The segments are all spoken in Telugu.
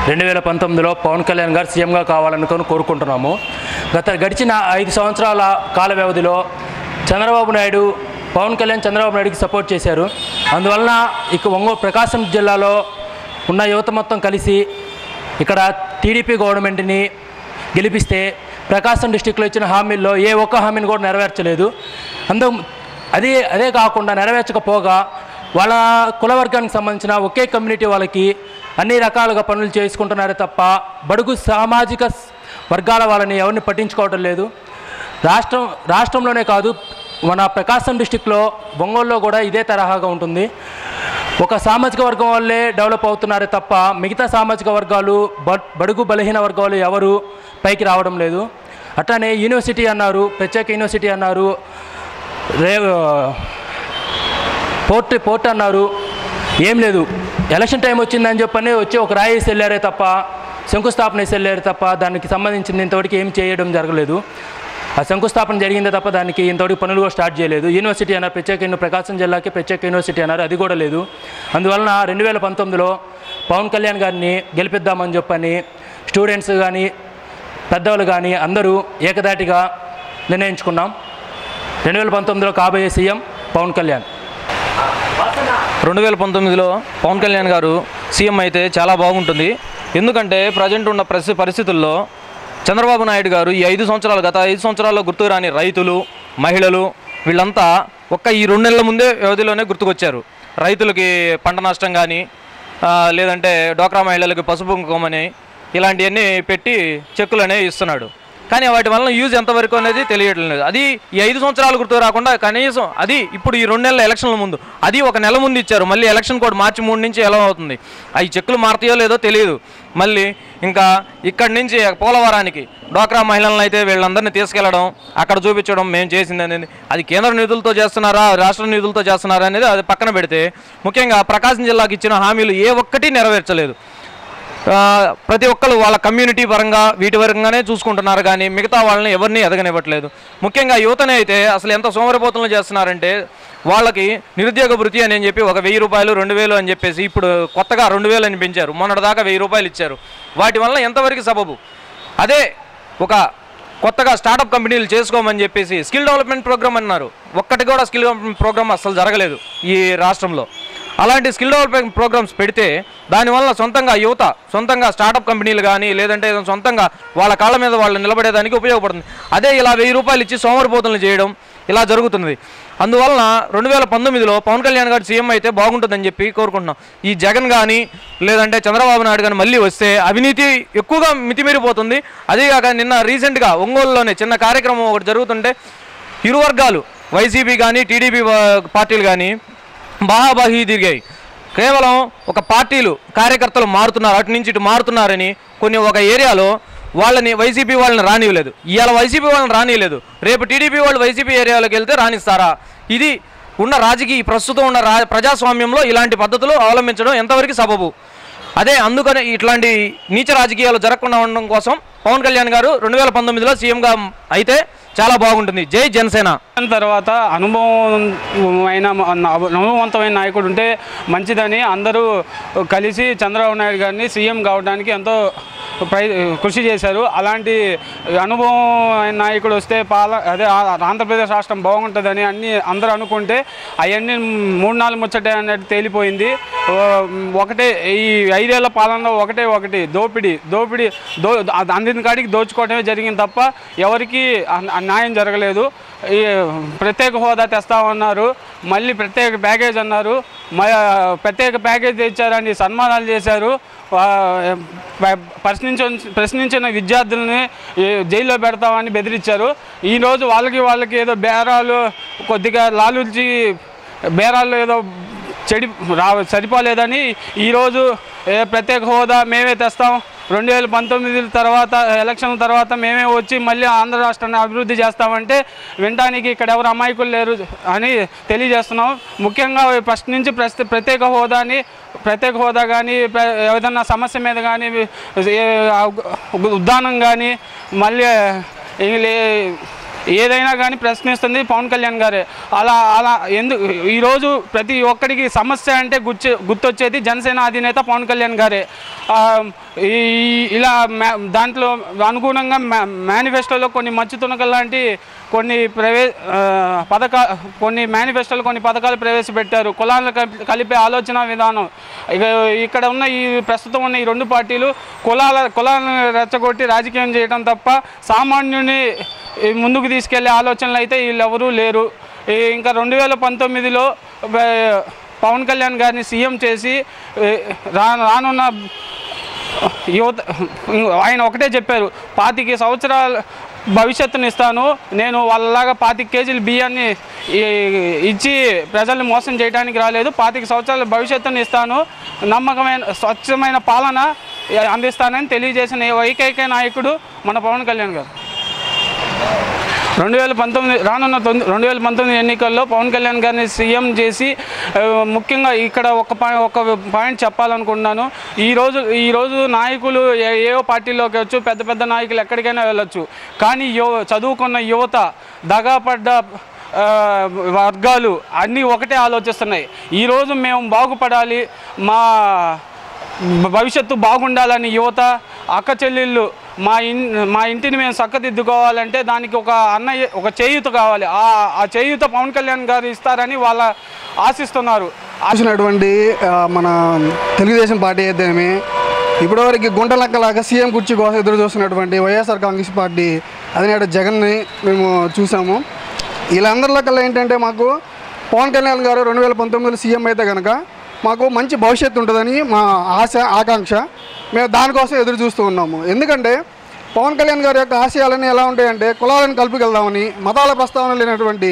2019లో పవన్ కళ్యాణ్ గారు సీఎంగా కావాలని కోరుకుంటున్నాము. గడిచిన 5 సంవత్సరాల కాల వ్యవధిలో చంద్రబాబు నాయుడు పవన్ కళ్యాణ్ చంద్రబాబు నాయుడుకి సపోర్ట్ చేశారు. అందువలన ఒంగోలు ప్రకాశం జిల్లాలో ఉన్న యువత మొత్తం కలిసి ఇక్కడ టీడీపీ గవర్నమెంట్ని గెలిపిస్తే ప్రకాశం డిస్టిక్లో ఇచ్చిన హామీల్లో ఏ ఒక్క హామీని కూడా నెరవేర్చలేదు. అదే కాకుండా నెరవేర్చకపోగా వాళ్ళ కుల వర్గానికి సంబంధించిన ఒకే కమ్యూనిటీ వాళ్ళకి అన్ని రకాలుగా పనులు చేసుకుంటున్నారే తప్ప బడుగు సామాజిక వర్గాల వాళ్ళని ఎవరిని పట్టించుకోవడం లేదు. రాష్ట్రంలోనే కాదు, మన ప్రకాశం డిస్టిక్లో ఒంగోలులో కూడా ఇదే తరహాగా ఉంటుంది. ఒక సామాజిక వర్గం వాళ్ళే డెవలప్ అవుతున్నారే తప్ప మిగతా సామాజిక వర్గాలు బడుగు బలహీన వర్గాలు ఎవరు పైకి రావడం లేదు. అట్లానే యూనివర్సిటీ అన్నారు, ప్రత్యేక యూనివర్సిటీ అన్నారు, పోర్ట్ అన్నారు, ఏం లేదు. ఎలక్షన్ టైం వచ్చిందని చెప్పని వచ్చి ఒక రాయి వేసి వెళ్ళారే తప్ప శంకుస్థాపన వేసి వెళ్ళారే తప్ప దానికి సంబంధించింది ఇంతవరకు ఏం చేయడం జరగలేదు. ఆ శంకుస్థాపన జరిగిందే తప్ప దానికి ఇంతవరకు పనులు కూడా స్టార్ట్ చేయలేదు. యూనివర్సిటీ అన్నారు, ప్రకాశం జిల్లాకి ప్రత్యేక యూనివర్సిటీ అన్నారు, అది కూడా లేదు. అందువలన 2019లో పవన్ కళ్యాణ్ గారిని గెలిపిద్దామని చెప్పని స్టూడెంట్స్ కానీ పెద్దవాళ్ళు కానీ అందరూ ఏకదాటిగా నిర్ణయించుకున్నాం. 2019లో కాబోయే సీఎం పవన్ కళ్యాణ్. 2019లో పవన్ కళ్యాణ్ గారు సీఎం అయితే చాలా బాగుంటుంది. ఎందుకంటే ప్రజెంట్ ఉన్న పరిస్థితుల్లో చంద్రబాబు నాయుడు గారు గత 5 సంవత్సరాల్లో గుర్తుకు రాని రైతులు, మహిళలు వీళ్ళంతా ఈ 2 నెలల ముందే వ్యవధిలోనే గుర్తుకొచ్చారు. రైతులకి పంట నష్టం కానీ లేదంటే డోక్రా మహిళలకి పసుపు కుంకుమని ఇలాంటివన్నీ పెట్టి చెక్కులు అనేవి ఇస్తున్నాడు. కానీ వాటి వలన యూజ్ ఎంతవరకు అనేది తెలియడం లేదు. అది ఈ 5 సంవత్సరాలు గుర్తు రాకుండా కనీసం అది ఇప్పుడు ఈ 2 నెలల ఎలక్షన్ల ముందు అది 1 నెల ముందు ఇచ్చారు. మళ్ళీ ఎలక్షన్ కోడ్ మార్చి 3 నుంచి ఎలా అవుతుంది, అవి చెక్కులు మారుతాయో లేదో తెలియదు. మళ్ళీ ఇంకా ఇక్కడి నుంచి పోలవరానికి డోక్రా మహిళలను అయితే వీళ్ళందరినీ తీసుకెళ్లడం, అక్కడ చూపించడం మేము చేసింది అనేది అది కేంద్ర నిధులతో చేస్తున్నారా రాష్ట్ర నిధులతో చేస్తున్నారా అనేది అది పక్కన పెడితే ముఖ్యంగా ప్రకాశం జిల్లాకు ఇచ్చిన హామీలు ఏ ఒక్కటి నెరవేర్చలేదు. ప్రతి ఒక్కరు వాళ్ళ కమ్యూనిటీ పరంగా వీటి పరంగానే చూసుకుంటున్నారు కానీ మిగతా వాళ్ళని ఎవరిని ఎదగనివ్వట్లేదు. ముఖ్యంగా యువతనే అయితే అసలు ఎంత సోమరిపోతులు చేస్తున్నారంటే వాళ్ళకి నిరుద్యోగ భృతి అని చెప్పి ఒక 1000 రూపాయలు 2000 అని చెప్పేసి ఇప్పుడు కొత్తగా 2000 అని పెంచారు. మొన్నటిదాకా 1000 రూపాయలు ఇచ్చారు. వాటి వల్ల ఎంతవరకు సబబు? అదే ఒక కొత్తగా స్టార్టప్ కంపెనీలు చేసుకోమని చెప్పేసి స్కిల్ డెవలప్మెంట్ ప్రోగ్రామ్ అన్నారు. ఒక్కటి కూడా స్కిల్ డెవలప్మెంట్ ప్రోగ్రామ్ అసలు జరగలేదు ఈ రాష్ట్రంలో. అలాంటి స్కిల్ డెవలప్మెంట్ ప్రోగ్రామ్స్ పెడితే దానివల్ల సొంతంగా స్టార్టప్ కంపెనీలు కానీ లేదంటే సొంతంగా వాళ్ళ కాళ్ళ మీద వాళ్ళు నిలబడేదానికి ఉపయోగపడుతుంది. అదే ఇలా 1000 రూపాయలు ఇచ్చి సోమరిపోతులు చేయడం ఇలా జరుగుతున్నది. అందువలన 2019లో పవన్ కళ్యాణ్ గారు సీఎం అయితే బాగుంటుందని చెప్పి కోరుకుంటున్నాం. ఈ జగన్ కానీ లేదంటే చంద్రబాబు నాయుడు కానీ మళ్ళీ వస్తే అవినీతి ఎక్కువగా మితిమీరిపోతుంది. అదేగాక నిన్న రీసెంట్గా ఒంగోలులోనే చిన్న కార్యక్రమం ఒకటి జరుగుతుంటే ఇరు వర్గాలు వైసీపీ కానీ టీడీపీ పార్టీలు కానీ బాహాబాహి తిరిగాయి. కేవలం ఒక పార్టీలు కార్యకర్తలు మారుతున్నారు, అటు నుంచి ఇటు మారుతున్నారని ఒక ఏరియాలో వాళ్ళని వైసీపీ వాళ్ళని రానివ్వలేదు. ఇవాళ వైసీపీ వాళ్ళని రానివ్వలేదు, రేపు టీడీపీ వాళ్ళు వైసీపీ ఏరియాలోకి వెళ్తే రానిస్తారా? ఇది ఉన్న ప్రస్తుతం ఉన్న ప్రజాస్వామ్యంలో ఇలాంటి పద్ధతులు అవలంబించడం ఎంతవరకు సబబు? అందుకనే ఇట్లాంటి నీచ రాజకీయాలు జరగకుండా ఉండడం కోసం పవన్ కళ్యాణ్ గారు 2019లో సీఎంగా అయితే చాలా బాగుంటుంది. జై జనసేన. తర్వాత అనుభవవంతమైన నాయకుడు ఉంటే మంచిదని అందరూ కలిసి చంద్రబాబు నాయుడు గారిని సీఎం కావడానికి ఎంతో కృషి చేశారు. అలాంటి అనుభవం నాయకుడు వస్తే ఆంధ్రప్రదేశ్ రాష్ట్రం బాగుంటుందని అందరూ అనుకుంటే అవన్నీ 3-4 ముచ్చటే అన్నట్టు తేలిపోయింది. ఈ 5 ఏళ్ల పాలనలో ఒకటి దోపిడీ అందిన కాడికి దోచుకోవడమే జరిగింది తప్ప ఎవరికి న్యాయం జరగలేదు. ఈ ప్రత్యేక హోదా తెస్తామన్నారు, మళ్ళీ ప్రత్యేక ప్యాకేజ్ అన్నారు, ప్రత్యేక ప్యాకేజ్ తెచ్చారని సన్మానాలు చేశారు. ప్రశ్నించిన విద్యార్థులని జైల్లో పెడతామని బెదిరించారు. ఈరోజు వాళ్ళకి ఏదో బేరాలు కొద్దిగా లాలూచి బేరాలు ఏదో సరిపోలేదని ఈరోజు ప్రత్యేక హోదా మేమే తెస్తాం, 2019 తర్వాత ఎలక్షన్ తర్వాత మేమే వచ్చి మళ్ళీ ఆంధ్ర రాష్ట్రాన్ని అభివృద్ధి చేస్తామంటే వినడానికి ఇక్కడ ఎవరు అమాయకులు లేరు అని తెలియజేస్తున్నాం. ముఖ్యంగా ఫస్ట్ నుంచి ప్రత్యేక హోదా కానీ ఏదన్నా సమస్య మీద కానీ ఉద్దానం కానీ మళ్ళీ ఏదైనా కానీ ప్రశ్నిస్తుంది పవన్ కళ్యాణ్ గారే. అలా ఎందుకు ఈరోజు ప్రతి ఒక్కడికి సమస్య అంటే గుర్తొచ్చేది జనసేన అధినేత పవన్ కళ్యాణ్ గారే. ఇలా దాంట్లో అనుగుణంగా మేనిఫెస్టోలో కొన్ని మచ్చు తునకలు లాంటి కొన్ని మేనిఫెస్టోలో కొన్ని పథకాలు ప్రవేశపెట్టారు. కులాలను కలిపే ఆలోచన విధానం. ఇక్కడ ఉన్న ఈ ప్రస్తుతం ఉన్న ఈ రెండు పార్టీలు కులాలను రెచ్చగొట్టి రాజకీయం చేయడం తప్ప సామాన్యుని ముందుకు తీసుకెళ్లే ఆలోచనలు అయితే వీళ్ళెవరూ లేరు. ఇంకా 2019లో పవన్ కళ్యాణ్ గారిని సీఎం చేసి రానున్న యువత ఆయన ఒకటే చెప్పారు, 25 సంవత్సరాల భవిష్యత్తుని ఇస్తాను, నేను వాళ్ళలాగా 25 కేజీల బియ్యాన్ని ఇచ్చి ప్రజల్ని మోసం చేయడానికి రాలేదు, 25 సంవత్సరాల భవిష్యత్తుని ఇస్తాను, నమ్మకమైన స్వచ్ఛమైన పాలన అందిస్తానని తెలియజేసిన ఏకైక నాయకుడు మన పవన్ కళ్యాణ్ గారు. 2019 ఎన్నికల్లో పవన్ కళ్యాణ్ గారిని సీఎం చేసి ముఖ్యంగా ఇక్కడ ఒక పాయింట్ చెప్పాలనుకుంటున్నాను. ఈరోజు నాయకులు ఏవో పార్టీలోకి వచ్చు, పెద్ద నాయకులు ఎక్కడికైనా వెళ్ళొచ్చు, కానీ చదువుకున్న యువత, దగాపడ్డ వర్గాలు అన్నీ ఒకటే ఆలోచిస్తున్నాయి. ఈరోజు మేము బాగుపడాలి, మా భవిష్యత్తు బాగుండాలని యువత, అక్క చెల్లెళ్ళు, మా ఇంటిని మేము చక్కదిద్దుకోవాలంటే దానికి ఒక చేయూత కావాలి. ఆ చేయూత పవన్ కళ్యాణ్ గారు ఇస్తారని వాళ్ళ ఆశిస్తున్నారు. ఆశినటువంటి మన తెలుగుదేశం పార్టీ అయితేనేమి, ఇప్పటివరకు గుంటలక్కలాగా సీఎం కుర్చీ కోసం ఎదురు చూస్తున్నటువంటి వైఎస్ఆర్ కాంగ్రెస్ పార్టీ అధినేత జగన్ని మేము చూసాము. వీళ్ళందరిలో కల్లా ఏంటంటే మాకు పవన్ కళ్యాణ్ గారు 2019లో సీఎం అయితే కనుక మాకు మంచి భవిష్యత్తు ఉంటుందని మా ఆకాంక్ష. మేము దానికోసం ఎదురు చూస్తూ ఉన్నాము. ఎందుకంటే పవన్ కళ్యాణ్ గారి యొక్క ఆశయాలన్నీ ఎలా ఉంటాయంటే కులాలను కలుపుకెళ్దామని, మతాల ప్రస్తావన లేనటువంటి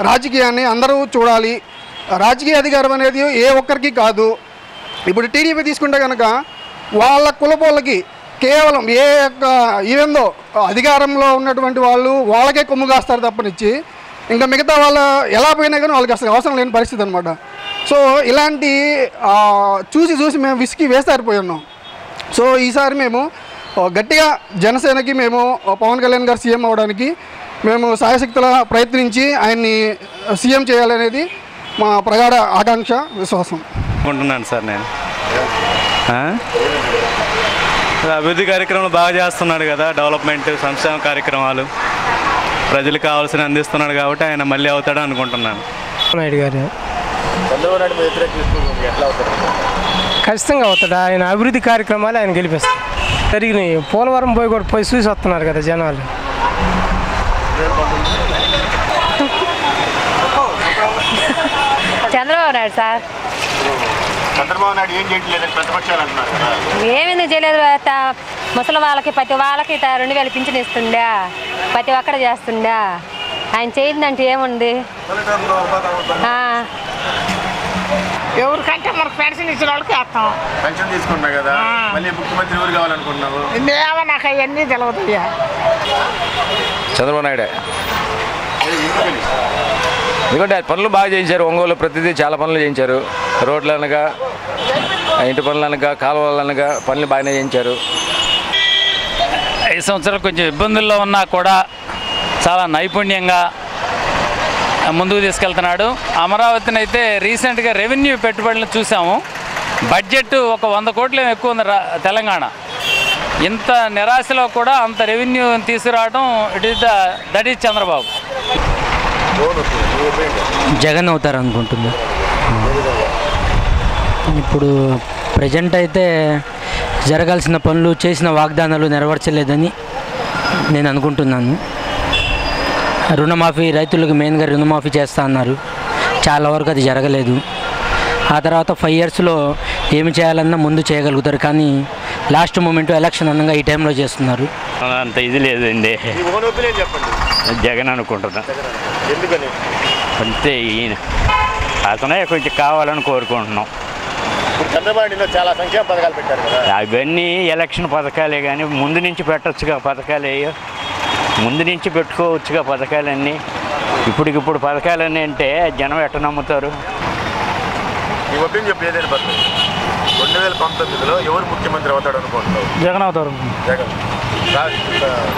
రాజకీయాన్ని అందరూ చూడాలి. రాజకీయ అధికారం అనేది ఏ ఒక్కరికి కాదు. ఇప్పుడు టీడీపీ తీసుకుంటే కనుక వాళ్ళ కులపోళ్ళకి కేవలం ఈవెందో అధికారంలో ఉన్నటువంటి వాళ్ళకే కొమ్ము కాస్తారు తప్పనిచ్చి ఇంకా మిగతా వాళ్ళ ఎలా పోయినా కానీ వాళ్ళకి అసలు అవసరం లేని పరిస్థితి అనమాట. సో ఇలాంటి చూసి మేము విసికి వేస్తారిపోయి ఉన్నాం. సో ఈసారి మేము గట్టిగా జనసేనకి మేము పవన్ కళ్యాణ్ గారు సీఎం అవ్వడానికి మేము సాయశక్తుల ప్రయత్నించి ఆయన్ని సీఎం చేయాలనేది మా ప్రగాఢ ఆకాంక్ష, విశ్వాసం అనుకుంటున్నాను సార్. నేను అభివృద్ధి కార్యక్రమాలు బాగా చేస్తున్నాడు కదా, డెవలప్మెంట్ సంక్షేమ కార్యక్రమాలు ప్రజలకు కావాల్సిన అందిస్తున్నాడు కాబట్టి ఆయన మళ్ళీ అవుతాడు అనుకుంటున్నాను. నాయుడు గారు ఖచ్చితంగా అవుతాడు. ఆయన అభివృద్ధి కార్యక్రమాలు ఆయన గెలిపిస్తారు. జరిగినాయి. పోలవరం పోయి చూసి వస్తున్నారు కదా జనాలు. చంద్రబాబు నాయుడు సార్. చంద్రబాబు నాయుడు ఏం చేయట్లేదని ప్రతిపక్షాలు అంటున్నారు. ఏమేందుకు చేయలేదు, ముసలి వాళ్ళకి ప్రతి వాళ్ళకి 2000 పింఛన్ ఇస్తుండా, ప్రతి ఒక్కటి చేస్తుండా. ఆయన చేయిందంటే ఏముంది? ఎవరికంటే మనకు పెన్షన్ ఇచ్చిన వాళ్ళకి వేస్తాం. పెన్షన్ తీసుకున్నా కదా, మళ్ళీ ముఖ్యమంత్రి ఎవరు కావాలనుకుంటున్నావు? ఏమో నాకు అవన్నీ తెలియదు. చంద్రబాబు నాయుడే. ఎందుకంటే పనులు బాగా చేయించారు. ఒంగోలు ప్రతిదీ చాలా పనులు చేయించారు. రోడ్లు అనగా, ఇంటి పనులు అనగా, కాలువలు అనగా పనులు బాగానే చేయించారు. 5 సంవత్సరాలు కొంచెం ఇబ్బందుల్లో ఉన్నా కూడా చాలా నైపుణ్యంగా ముందుకు తీసుకెళ్తున్నాడు. అమరావతిని అయితే రీసెంట్గా రెవెన్యూ పెట్టుబడులను చూసాము. బడ్జెట్ ఒక 100 కోట్లు ఎక్కువ ఉంది తెలంగాణ. ఇంత నిరాశలో కూడా అంత రెవెన్యూ తీసుకురావడం దట్ ఈజ్ చంద్రబాబు. జగన్ అవుతారు అనుకుంటున్నా. ఇప్పుడు ప్రజెంట్ అయితే జరగాల్సిన పనులు, చేసిన వాగ్దానాలు నెరవేర్చలేదని నేను అనుకుంటున్నాను. రుణమాఫీ, రైతులకు మెయిన్గా రుణమాఫీ చేస్తా అన్నారు. చాలా వరకు అది జరగలేదు. ఆ తర్వాత 5 ఇయర్స్లో ఏమి చేయాలన్నా ముందు చేయగలుగుతారు, కానీ లాస్ట్ మూమెంట్ ఎలక్షన్ అనగా ఈ టైంలో చేస్తున్నారు. అంత ఇది లేదండి. జగన్ అనుకుంటున్నా. ఎందుకని? అంతే, ఈయన అతనే కొంచెం కావాలని కోరుకుంటున్నాం. చంద్రబాబు చాలా సంక్షేమ పథకాలు పెట్టారు కదా, అవన్నీ ఎలక్షన్ పథకాలే, కానీ ముందు నుంచి పెట్టచ్చుగా పథకాలు. ముందు నుంచి పెట్టుకోవచ్చుగా పథకాలన్నీ. ఇప్పటికిప్పుడు పథకాలన్నీ అంటే జనం ఎట్ట నమ్ముతారు? ఈ ఒపీనియన్ చెప్పి ఏదైనా పర్లేదు. 2019లో ఎవరు ముఖ్యమంత్రి అవుతాడు అనుకుంటున్నావు? జగన్ అవుతారు. జగన్.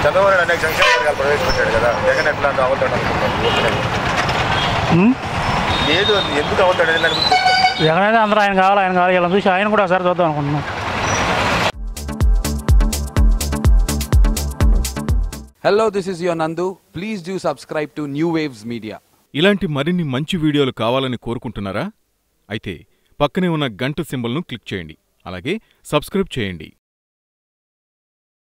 చంద్రబాబు నాయుడు అనేక సంక్షేమ పథకాలు ప్రవేశపెట్టాడు కదా, జగన్ ఎట్లా అవుతాడు అనుకుంటున్నారు? ఏదో ఎందుకు అవుతాడు అని అనుకుంటున్నారు? జగన్ అయితే అందరూ ఆయన కావాలి ఇలా చూసి ఆయన కూడా ఒకసారి చూద్దాం అనుకుంటున్నాం. Hello, this is your Nandu. Please do subscribe to New Waves Media. ఇలాంటి మరిన్ని మంచి వీడియోలు కావాలని కోరుకుంటున్నారా? అయితే పక్కనే ఉన్న గంట సింబల్ను క్లిక్ చేయండి. అలాగే సబ్స్క్రైబ్ చేయండి.